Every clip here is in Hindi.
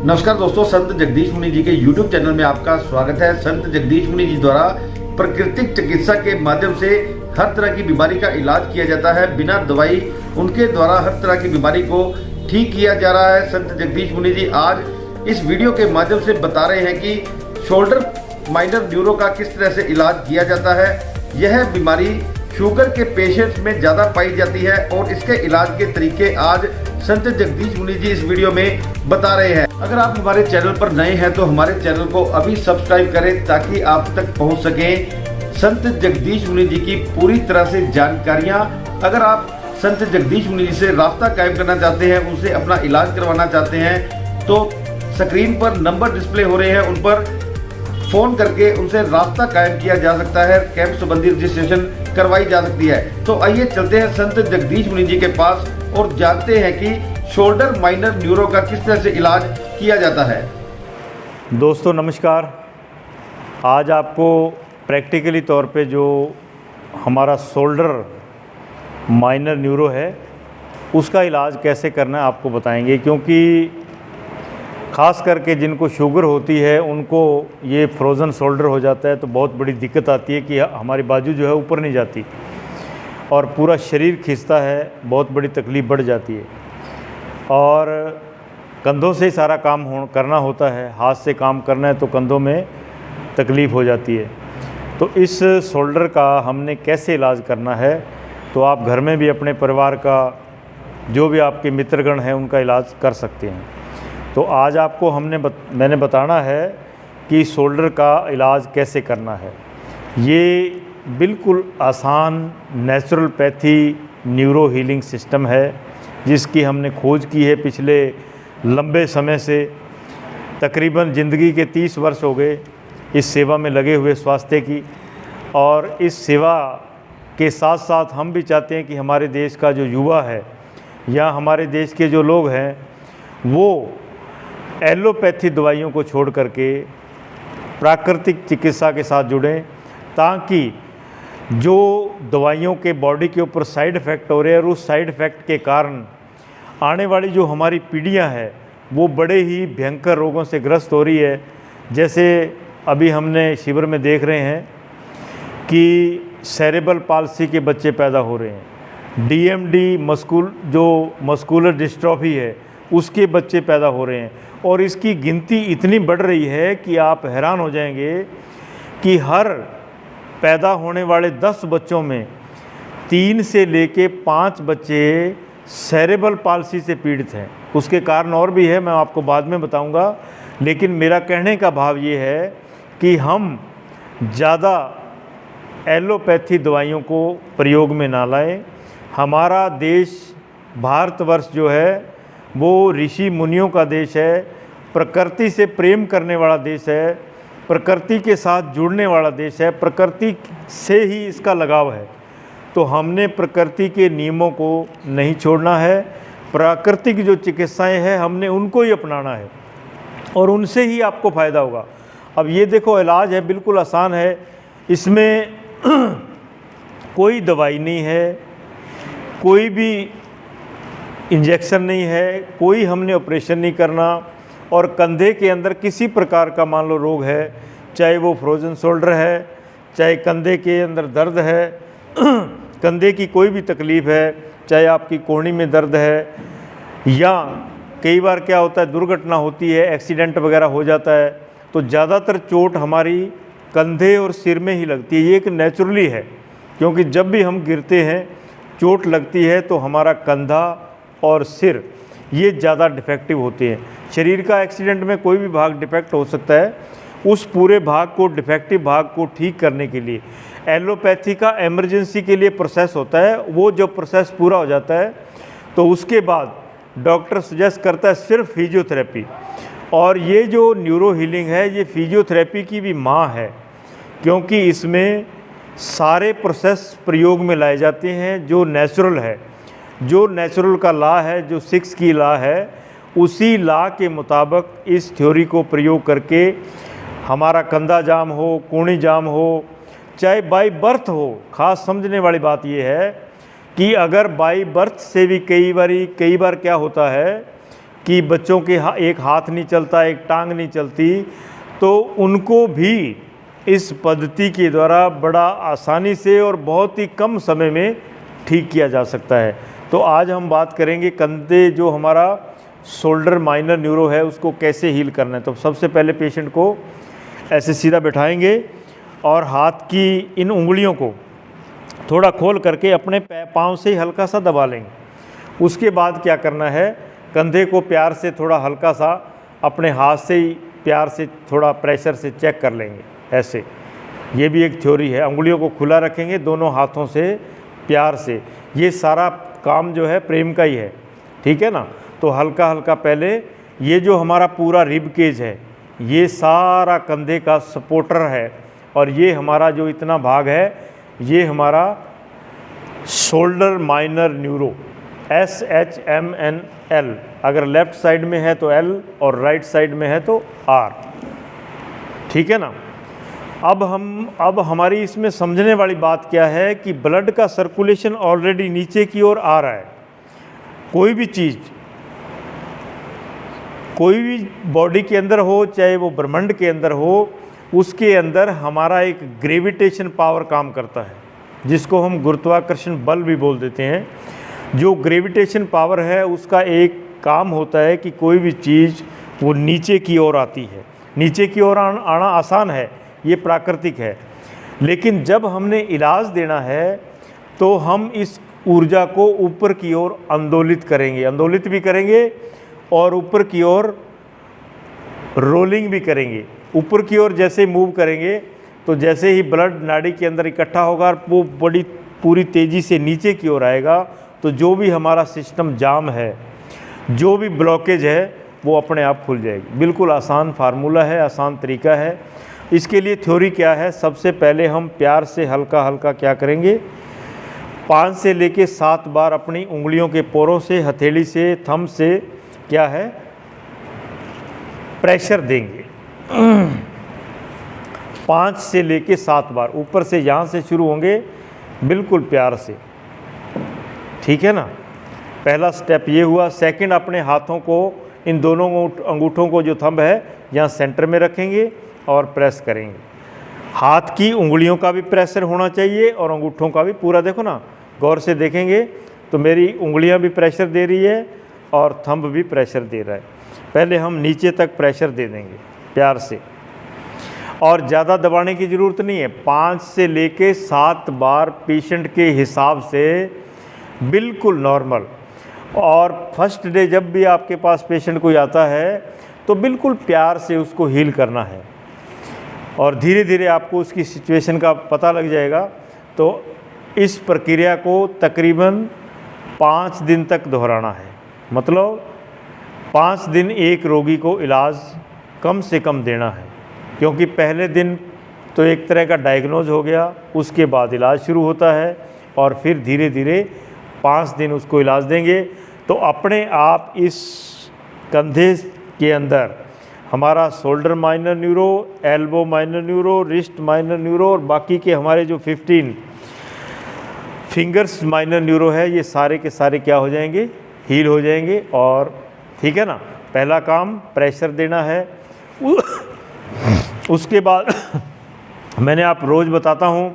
नमस्कार दोस्तों, संत जगदीश मुनि जी के YouTube चैनल में आपका स्वागत है। संत जगदीश मुनि जी द्वारा प्राकृतिक चिकित्सा के माध्यम से हर तरह की बीमारी का इलाज किया जाता है। बिना दवाई उनके द्वारा हर तरह की बीमारी को ठीक किया जा रहा है। संत जगदीश मुनि जी आज इस वीडियो के माध्यम से बता रहे हैं कि शोल्डर माइनर न्यूरो का किस तरह से इलाज किया जाता है। यह बीमारी शुगर के पेशेंट्स में ज़्यादा पाई जाती है और इसके इलाज के तरीके आज संत जगदीश मुनि जी इस वीडियो में बता रहे हैं। अगर आप हमारे चैनल पर नए हैं तो हमारे चैनल को अभी सब्सक्राइब करें ताकि आप तक पहुंच सकें संत जगदीश मुनि जी की पूरी तरह से जानकारियां। अगर आप संत जगदीश मुनि जी से रास्ता कायम करना चाहते हैं, उनसे अपना इलाज करवाना चाहते हैं, तो स्क्रीन पर नंबर डिस्प्ले हो रहे हैं, उन पर फ़ोन करके उनसे रास्ता कायम किया जा सकता है। कैंप संबंधी रजिस्ट्रेशन करवाई जा सकती है। तो आइए चलते हैं संत जगदीश मुनि जी के पास और जानते हैं कि शोल्डर माइनर न्यूरो का किस तरह से इलाज किया जाता है। दोस्तों नमस्कार। आज आपको प्रैक्टिकली तौर पे जो हमारा शोल्डर माइनर न्यूरो है उसका इलाज कैसे करना है आपको बताएंगे, क्योंकि ख़ास करके जिनको शुगर होती है उनको ये फ्रोज़न शोल्डर हो जाता है तो बहुत बड़ी दिक्कत आती है कि हमारी बाजू जो है ऊपर नहीं जाती और पूरा शरीर खींचता है, बहुत बड़ी तकलीफ़ बढ़ जाती है। और कंधों से ही सारा काम करना होता है, हाथ से काम करना है तो कंधों में तकलीफ़ हो जाती है। तो इस शोल्डर का हमने कैसे इलाज करना है, तो आप घर में भी अपने परिवार का जो भी आपके मित्रगण हैं उनका इलाज कर सकते हैं। तो आज आपको मैंने बताना है कि शोल्डर का इलाज कैसे करना है। ये बिल्कुल आसान नेचुरोपैथी न्यूरो हीलिंग सिस्टम है जिसकी हमने खोज की है पिछले लंबे समय से। तकरीबन ज़िंदगी के 30 वर्ष हो गए इस सेवा में लगे हुए स्वास्थ्य की, और इस सेवा के साथ साथ हम भी चाहते हैं कि हमारे देश का जो युवा है या हमारे देश के जो लोग हैं वो एलोपैथी दवाइयों को छोड़ करके प्राकृतिक चिकित्सा के साथ जुड़ें, ताकि जो दवाइयों के बॉडी के ऊपर साइड इफ़ेक्ट हो रहे हैं और उस साइड इफ़ेक्ट के कारण आने वाली जो हमारी पीढ़ियां हैं वो बड़े ही भयंकर रोगों से ग्रस्त हो रही है। जैसे अभी हमने शिविर में देख रहे हैं कि सेरेब्रल पाल्सी के बच्चे पैदा हो रहे हैं, डीएमडी मस्कुलर डिस्ट्रॉफी है उसके बच्चे पैदा हो रहे हैं, और इसकी गिनती इतनी बढ़ रही है कि आप हैरान हो जाएंगे कि हर पैदा होने वाले 10 बच्चों में 3 से लेके 5 बच्चे सेरेब्रल पाल्सी से पीड़ित हैं। उसके कारण और भी है, मैं आपको बाद में बताऊंगा। लेकिन मेरा कहने का भाव ये है कि हम ज़्यादा एलोपैथी दवाइयों को प्रयोग में ना लाएं। हमारा देश भारतवर्ष जो है वो ऋषि मुनियों का देश है, प्रकृति से प्रेम करने वाला देश है, प्रकृति के साथ जुड़ने वाला देश है, प्रकृति से ही इसका लगाव है। तो हमने प्रकृति के नियमों को नहीं छोड़ना है, प्राकृतिक जो चिकित्साएं हैं हमने उनको ही अपनाना है और उनसे ही आपको फ़ायदा होगा। अब ये देखो, इलाज है बिल्कुल आसान है, इसमें कोई दवाई नहीं है, कोई भी इंजेक्शन नहीं है, कोई हमने ऑपरेशन नहीं करना। और कंधे के अंदर किसी प्रकार का मान लो रोग है, चाहे वो फ्रोजन शोल्डर है, चाहे कंधे के अंदर दर्द है, कंधे की कोई भी तकलीफ़ है, चाहे आपकी कोहनी में दर्द है, या कई बार क्या होता है दुर्घटना होती है, एक्सीडेंट वगैरह हो जाता है, तो ज़्यादातर चोट हमारी कंधे और सिर में ही लगती है। ये एक नेचुरली है, क्योंकि जब भी हम गिरते हैं चोट लगती है तो हमारा कंधा और सिर ये ज़्यादा डिफेक्टिव होते हैं। शरीर का एक्सीडेंट में कोई भी भाग डिफेक्ट हो सकता है, उस पूरे भाग को, डिफेक्टिव भाग को ठीक करने के लिए एलोपैथी का इमरजेंसी के लिए प्रोसेस होता है। वो जब प्रोसेस पूरा हो जाता है तो उसके बाद डॉक्टर सजेस्ट करता है सिर्फ फिजियोथेरेपी। और ये जो न्यूरो हीलिंग है ये फिजियोथेरेपी की भी माँ है, क्योंकि इसमें सारे प्रोसेस प्रयोग में लाए जाते हैं जो नेचुरल है, जो नेचुरल का लॉ है, जो 6 की लॉ है, उसी लॉ के मुताबिक इस थ्योरी को प्रयोग करके हमारा कंधा जाम हो, कोहनी जाम हो, चाहे बाई बर्थ हो। ख़ास समझने वाली बात यह है कि अगर बाई बर्थ से भी कई बार क्या होता है कि बच्चों के एक हाथ नहीं चलता, एक टांग नहीं चलती, तो उनको भी इस पद्धति के द्वारा बड़ा आसानी से और बहुत ही कम समय में ठीक किया जा सकता है। तो आज हम बात करेंगे कंधे जो हमारा शोल्डर माइनर न्यूरो है उसको कैसे हील करना है। तो सबसे पहले पेशेंट को ऐसे सीधा बैठाएंगे और हाथ की इन उंगलियों को थोड़ा खोल करके अपने पाँव से ही हल्का सा दबा लेंगे। उसके बाद क्या करना है, कंधे को प्यार से थोड़ा हल्का सा अपने हाथ से ही प्यार से थोड़ा प्रेशर से चेक कर लेंगे ऐसे। ये भी एक थ्योरी है। उंगलियों को खुला रखेंगे दोनों हाथों से प्यार से। ये सारा काम जो है प्रेम का ही है, ठीक है ना। तो हल्का हल्का पहले ये जो हमारा पूरा रिब केज है ये सारा कंधे का सपोर्टर है, और ये हमारा जो इतना भाग है ये हमारा शोल्डर माइनर न्यूरो SHMNL। अगर लेफ़्ट साइड में है तो L और राइट साइड में है तो R, ठीक है ना। अब हमारी इसमें समझने वाली बात क्या है कि ब्लड का सर्कुलेशन ऑलरेडी नीचे की ओर आ रहा है। कोई भी चीज़ कोई भी बॉडी के अंदर हो, चाहे वो ब्रह्मांड के अंदर हो, उसके अंदर हमारा एक ग्रेविटेशन पावर काम करता है जिसको हम गुरुत्वाकर्षण बल भी बोल देते हैं। जो ग्रेविटेशन पावर है उसका एक काम होता है कि कोई भी चीज़ वो नीचे की ओर आती है। नीचे की ओर आना आसान है, ये प्राकृतिक है, लेकिन जब हमने इलाज देना है तो हम इस ऊर्जा को ऊपर की ओर आंदोलित भी करेंगे और ऊपर की ओर रोलिंग भी करेंगे। ऊपर की ओर जैसे मूव करेंगे तो जैसे ही ब्लड नाड़ी के अंदर इकट्ठा होगा वो बड़ी पूरी तेज़ी से नीचे की ओर आएगा, तो जो भी हमारा सिस्टम जाम है, जो भी ब्लॉकेज है, वो अपने आप खुल जाएगी। बिल्कुल आसान फार्मूला है, आसान तरीका है। इसके लिए थ्योरी क्या है, सबसे पहले हम प्यार से हल्का हल्का क्या करेंगे, 5 से लेके 7 बार अपनी उंगलियों के पोरों से, हथेली से, थंब से क्या है प्रेशर देंगे। 5 से लेके 7 बार ऊपर से यहाँ से शुरू होंगे बिल्कुल प्यार से, ठीक है ना। पहला स्टेप ये हुआ। सेकंड, अपने हाथों को, इन दोनों अंगूठों को जो थंब है यहाँ सेंटर में रखेंगे और प्रेस करेंगे। हाथ की उंगलियों का भी प्रेशर होना चाहिए और अंगूठों का भी पूरा। देखो ना, गौर से देखेंगे तो मेरी उंगलियां भी प्रेशर दे रही है और थंब भी प्रेशर दे रहा है। पहले हम नीचे तक प्रेशर दे देंगे प्यार से, और ज़्यादा दबाने की ज़रूरत नहीं है। 5 से लेके 7 बार पेशेंट के हिसाब से, बिल्कुल नॉर्मल। और फर्स्ट डे जब भी आपके पास पेशेंट कोई आता है तो बिल्कुल प्यार से उसको हील करना है, और धीरे धीरे आपको उसकी सिचुएशन का पता लग जाएगा। तो इस प्रक्रिया को तकरीबन 5 दिन तक दोहराना है। मतलब 5 दिन एक रोगी को इलाज कम से कम देना है, क्योंकि पहले दिन तो एक तरह का डायग्नोज हो गया, उसके बाद इलाज शुरू होता है, और फिर धीरे धीरे 5 दिन उसको इलाज देंगे तो अपने आप इस कंधे के अंदर हमारा shoulder minor neuro, elbow minor neuro, wrist minor neuro और बाकी के हमारे जो 15 फिंगर्स माइनर न्यूरो है, ये सारे के सारे क्या हो जाएंगे, हील हो जाएंगे। और ठीक है ना, पहला काम प्रेशर देना है। उसके बाद मैंने आप रोज़ बताता हूँ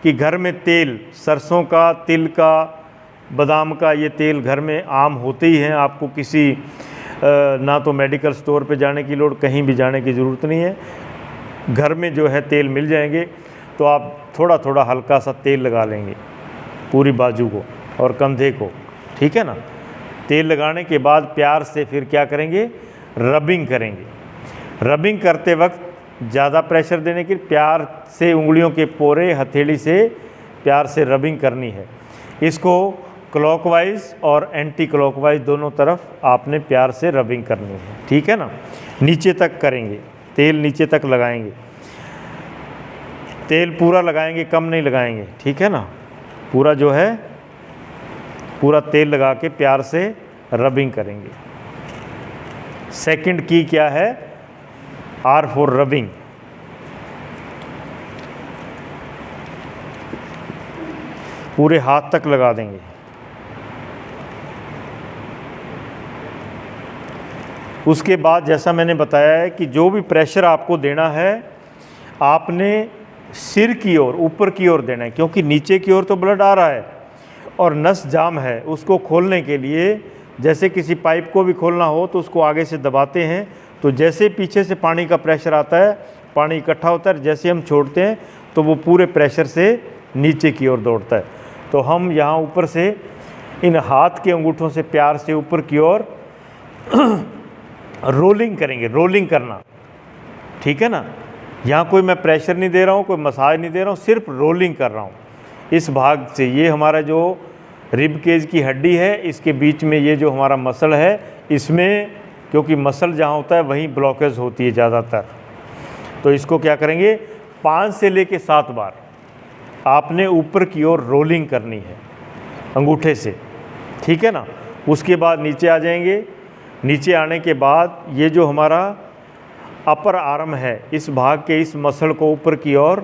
कि घर में तेल, सरसों का, तिल का, बादाम का, ये तेल घर में आम होते ही हैं। आपको किसी ना तो मेडिकल स्टोर पे जाने की लोड़, कहीं भी जाने की ज़रूरत नहीं है, घर में जो है तेल मिल जाएंगे। तो आप थोड़ा थोड़ा हल्का सा तेल लगा लेंगे पूरी बाजू को और कंधे को, ठीक है ना। तेल लगाने के बाद प्यार से फिर क्या करेंगे, रबिंग करेंगे। रबिंग करते वक्त ज़्यादा प्रेशर देने की, प्यार से उंगलियों के पोरे, हथेली से प्यार से रबिंग करनी है। इसको क्लॉकवाइज और एंटी क्लॉकवाइज दोनों तरफ आपने प्यार से रबिंग करनी है, ठीक है ना। नीचे तक करेंगे, तेल नीचे तक लगाएंगे, तेल पूरा लगाएंगे, कम नहीं लगाएंगे, ठीक है ना। पूरा जो है पूरा तेल लगा के प्यार से रबिंग करेंगे। सेकंड की क्या है, R फॉर रबिंग। पूरे हाथ तक लगा देंगे। उसके बाद जैसा मैंने बताया है कि जो भी प्रेशर आपको देना है आपने सिर की ओर, ऊपर की ओर देना है, क्योंकि नीचे की ओर तो ब्लड आ रहा है और नस जाम है। उसको खोलने के लिए जैसे किसी पाइप को भी खोलना हो तो उसको आगे से दबाते हैं, तो जैसे पीछे से पानी का प्रेशर आता है, पानी इकट्ठा होता है, जैसे हम छोड़ते हैं तो वो पूरे प्रेशर से नीचे की ओर दौड़ता है। तो हम यहाँ ऊपर से इन हाथ के अंगूठों से प्यार से ऊपर की ओर रोलिंग करेंगे, रोलिंग करना, ठीक है ना। यहाँ कोई मैं प्रेशर नहीं दे रहा हूँ, कोई मसाज नहीं दे रहा हूँ, सिर्फ रोलिंग कर रहा हूँ इस भाग से। ये हमारा जो रिब केज की हड्डी है, इसके बीच में ये जो हमारा मसल है, इसमें क्योंकि मसल जहाँ होता है वहीं ब्लॉकेज होती है ज़्यादातर। तो इसको क्या करेंगे, 5 से लेके 7 बार आपने ऊपर की ओर रोलिंग करनी है अंगूठे से, ठीक है ना। उसके बाद नीचे आ जाएंगे। नीचे आने के बाद ये जो हमारा अपर आर्म है, इस भाग के इस मसल को ऊपर की ओर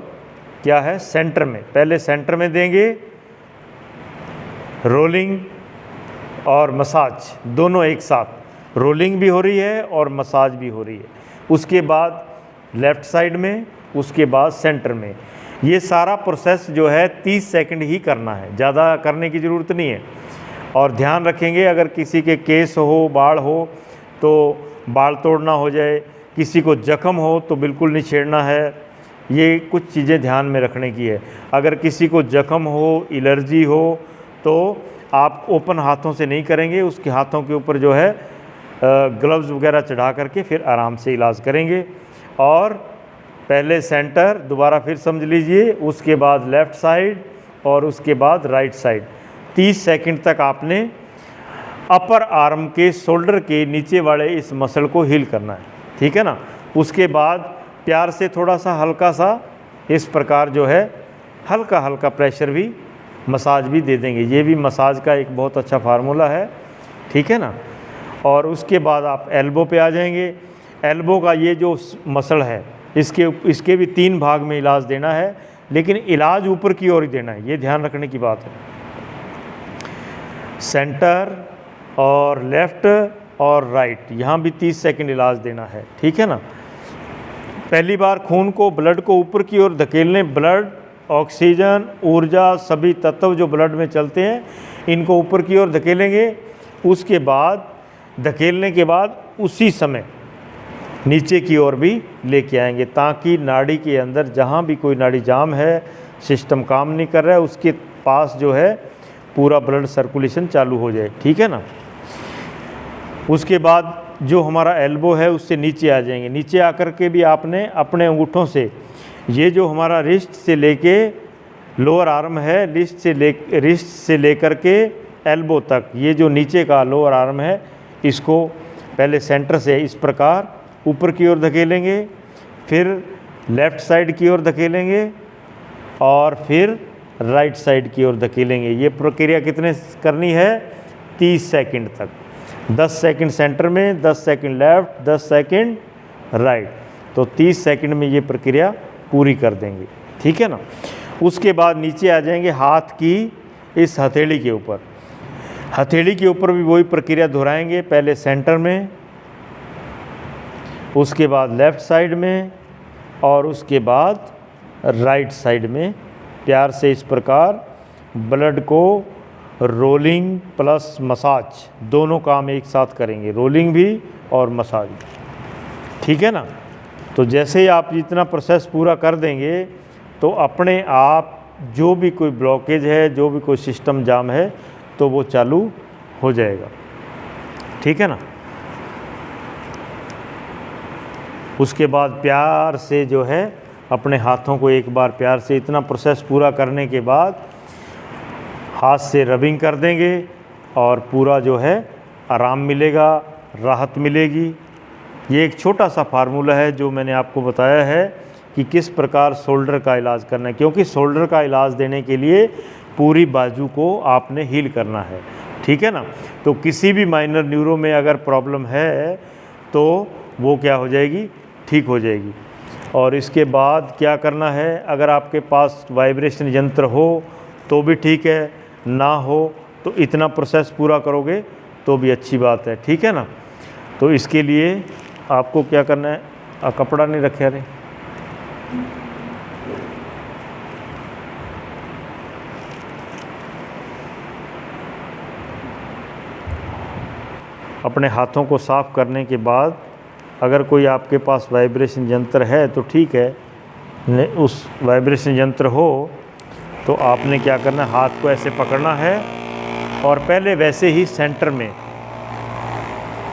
क्या है, सेंटर में, पहले सेंटर में देंगे रोलिंग और मसाज दोनों एक साथ, रोलिंग भी हो रही है और मसाज भी हो रही है। उसके बाद लेफ़्ट साइड में, उसके बाद सेंटर में। ये सारा प्रोसेस जो है 30 सेकंड ही करना है, ज़्यादा करने की ज़रूरत नहीं है। और ध्यान रखेंगे अगर किसी के केस हो, बाल हो तो बाल तोड़ना हो जाए, किसी को जख्म हो तो बिल्कुल नहीं छेड़ना है। ये कुछ चीज़ें ध्यान में रखने की है। अगर किसी को जख्म हो, एलर्जी हो तो आप ओपन हाथों से नहीं करेंगे, उसके हाथों के ऊपर जो है ग्लव्स वगैरह चढ़ा करके फिर आराम से इलाज करेंगे। और पहले सेंटर, दोबारा फिर समझ लीजिए, उसके बाद लेफ़्ट साइड और उसके बाद राइट साइड। 30 सेकंड तक आपने अपर आर्म के शोल्डर के नीचे वाले इस मसल को हील करना है, ठीक है ना। उसके बाद प्यार से थोड़ा सा हल्का सा इस प्रकार जो है हल्का हल्का प्रेशर भी, मसाज भी दे देंगे। ये भी मसाज का एक बहुत अच्छा फार्मूला है, ठीक है ना। और उसके बाद आप एल्बो पे आ जाएंगे। एल्बो का ये जो मसल है, इसके भी 3 भाग में इलाज देना है, लेकिन इलाज ऊपर की ओर ही देना है, ये ध्यान रखने की बात है। सेंटर और लेफ़्ट और राइट, यहाँ भी 30 सेकंड इलाज देना है, ठीक है ना। पहली बार खून को, ब्लड को ऊपर की ओर धकेलने, ब्लड, ऑक्सीजन, ऊर्जा, सभी तत्व जो ब्लड में चलते हैं इनको ऊपर की ओर धकेलेंगे। उसके बाद धकेलने के बाद उसी समय नीचे की ओर भी लेके आएंगे, ताकि नाड़ी के अंदर जहाँ भी कोई नाड़ी जाम है, सिस्टम काम नहीं कर रहा है, उसके पास जो है पूरा ब्लड सर्कुलेशन चालू हो जाए, ठीक है ना। उसके बाद जो हमारा एल्बो है उससे नीचे आ जाएंगे। नीचे आकर के भी आपने अपने अंगूठों से ये जो हमारा रिस्ट से लेके लोअर आर्म है, रिस्ट से लेकर के एल्बो तक, ये जो नीचे का लोअर आर्म है, इसको पहले सेंटर से इस प्रकार ऊपर की ओर धकेलेंगे, फिर लेफ़्ट साइड की ओर धकेलेंगे और फिर राइट साइड की ओर धकेलेंगे। ये प्रक्रिया कितने करनी है, 30 सेकंड तक। 10 सेकंड सेंटर में, 10 सेकंड लेफ़्ट, 10 सेकंड राइट, तो 30 सेकंड में ये प्रक्रिया पूरी कर देंगे, ठीक है ना। उसके बाद नीचे आ जाएंगे हाथ की इस हथेली के ऊपर। हथेली के ऊपर भी वही प्रक्रिया दोहराएंगे, पहले सेंटर में, उसके बाद लेफ़्ट साइड में और उसके बाद राइट साइड में। प्यार से इस प्रकार ब्लड को रोलिंग प्लस मसाज दोनों काम एक साथ करेंगे, रोलिंग भी और मसाज, ठीक है ना। तो जैसे ही आप इतना प्रोसेस पूरा कर देंगे तो अपने आप जो भी कोई ब्लॉकेज है, जो भी कोई सिस्टम जाम है, तो वो चालू हो जाएगा, ठीक है ना। उसके बाद प्यार से जो है अपने हाथों को एक बार प्यार से, इतना प्रोसेस पूरा करने के बाद हाथ से रबिंग कर देंगे और पूरा जो है आराम मिलेगा, राहत मिलेगी। ये एक छोटा सा फार्मूला है जो मैंने आपको बताया है कि किस प्रकार शोल्डर का इलाज करना है, क्योंकि शोल्डर का इलाज देने के लिए पूरी बाजू को आपने हील करना है, ठीक है ना। तो किसी भी माइनर न्यूरो में अगर प्रॉब्लम है तो वो क्या हो जाएगी, ठीक हो जाएगी। और इसके बाद क्या करना है, अगर आपके पास वाइब्रेशन यंत्र हो तो भी ठीक है, ना हो तो इतना प्रोसेस पूरा करोगे तो भी अच्छी बात है, ठीक है ना। तो इसके लिए आपको क्या करना है, कपड़ा नहीं रखे अरे, अपने हाथों को साफ़ करने के बाद अगर कोई आपके पास वाइब्रेशन यंत्र है तो ठीक है, उस वाइब्रेशन यंत्र हो तो आपने क्या करना है, हाथ को ऐसे पकड़ना है और पहले वैसे ही सेंटर में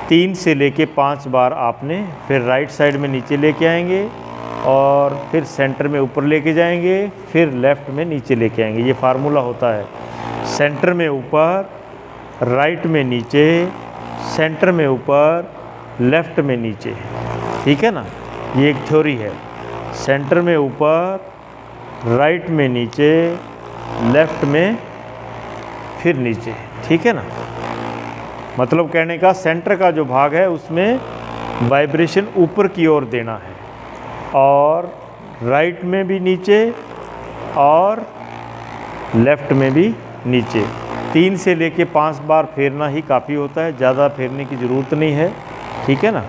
3 से लेके 5 बार आपने फिर राइट साइड में नीचे लेके आएंगे और फिर सेंटर में ऊपर लेके जाएंगे, फिर लेफ़्ट में नीचे लेके आएंगे। ये फार्मूला होता है, सेंटर में ऊपर, राइट में नीचे, सेंटर में ऊपर, लेफ़्ट में नीचे, ठीक है ना। ये एक थ्योरी है, सेंटर में ऊपर, राइट में नीचे, लेफ़्ट में फिर नीचे, ठीक है ना। मतलब कहने का सेंटर का जो भाग है उसमें वाइब्रेशन ऊपर की ओर देना है और राइट में भी नीचे और लेफ़्ट में भी नीचे। 3 से लेके 5 बार फेरना ही काफ़ी होता है, ज़्यादा फेरने की ज़रूरत नहीं है, ठीक है ना।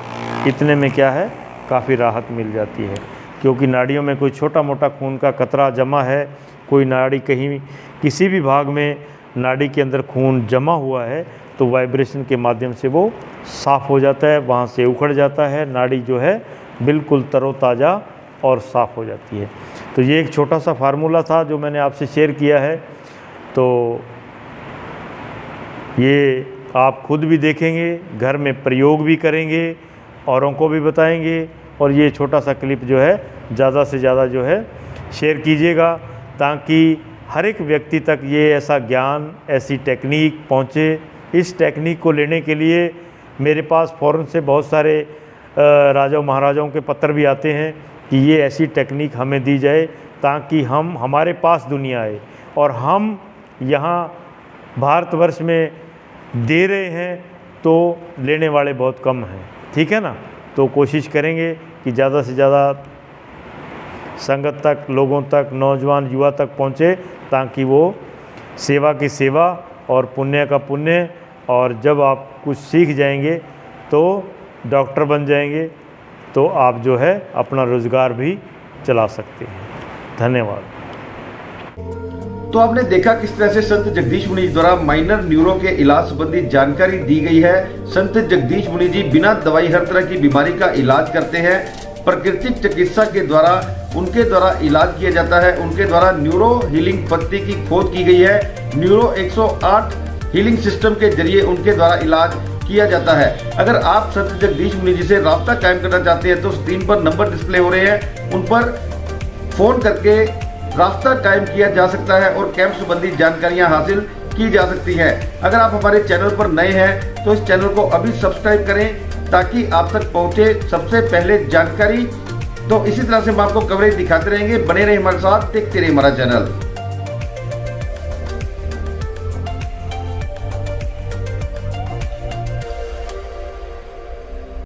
इतने में क्या है, काफ़ी राहत मिल जाती है, क्योंकि नाड़ियों में कोई छोटा मोटा खून का कतरा जमा है, कोई नाड़ी कहीं किसी भी भाग में नाड़ी के अंदर खून जमा हुआ है तो वाइब्रेशन के माध्यम से वो साफ़ हो जाता है, वहाँ से उखड़ जाता है, नाड़ी जो है बिल्कुल तरोताज़ा और साफ़ हो जाती है। तो ये एक छोटा सा फार्मूला था जो मैंने आपसे शेयर किया है। तो ये आप खुद भी देखेंगे, घर में प्रयोग भी करेंगे, औरों को भी बताएंगे और ये छोटा सा क्लिप जो है ज़्यादा से ज़्यादा जो है शेयर कीजिएगा, ताकि हर एक व्यक्ति तक ये ऐसा ज्ञान, ऐसी टेक्निक पहुँचे। इस टेक्निक को लेने के लिए मेरे पास फ़ौरन से बहुत सारे राजाओं महाराजाओं के पत्र भी आते हैं कि ये ऐसी टेक्निक हमें दी जाए ताकि हमारे पास दुनिया आए, और हम यहाँ भारतवर्ष में दे रहे हैं तो लेने वाले बहुत कम हैं, ठीक है ना। तो कोशिश करेंगे कि ज़्यादा से ज़्यादा संगत तक, लोगों तक, नौजवान युवा तक पहुँचे, ताकि वो सेवा की सेवा और पुण्य का पुण्य, और जब आप कुछ सीख जाएंगे तो डॉक्टर बन जाएंगे तो आप जो है अपना रोज़गार भी चला सकते हैं। धन्यवाद। तो आपने देखा किस तरह से संत जगदीश मुनि जी द्वारा माइनर न्यूरो के इलाज संबंधी जानकारी दी गई है। संत जगदीश मुनि जी बिना दवाई हर तरह की बीमारी का इलाज करते हैं। प्राकृतिक चिकित्सा के द्वारा उनके द्वारा इलाज किया जाता है। उनके द्वारा न्यूरो हीलिंग पद्धति की खोज की गई है। न्यूरो 108 हीलिंग सिस्टम के जरिए उनके द्वारा इलाज किया जाता है। अगर आप संत जगदीश मुनि जी से राब्ता कायम करना चाहते हैं तो स्क्रीन पर नंबर डिस्प्ले हो रहे हैं, उन पर फोन करके रास्ता कायम किया जा सकता है और कैंप संबंधी जानकारियां हासिल की जा सकती है। अगर आप हमारे चैनल पर नए हैं तो इस चैनल को अभी सब्सक्राइब करें ताकि आप तक पहुंचे सबसे पहले जानकारी। तो इसी तरह से हम आपको कवरेज दिखाते रहेंगे। बने रहे हमारे साथ, देखते रहे हमारा चैनल।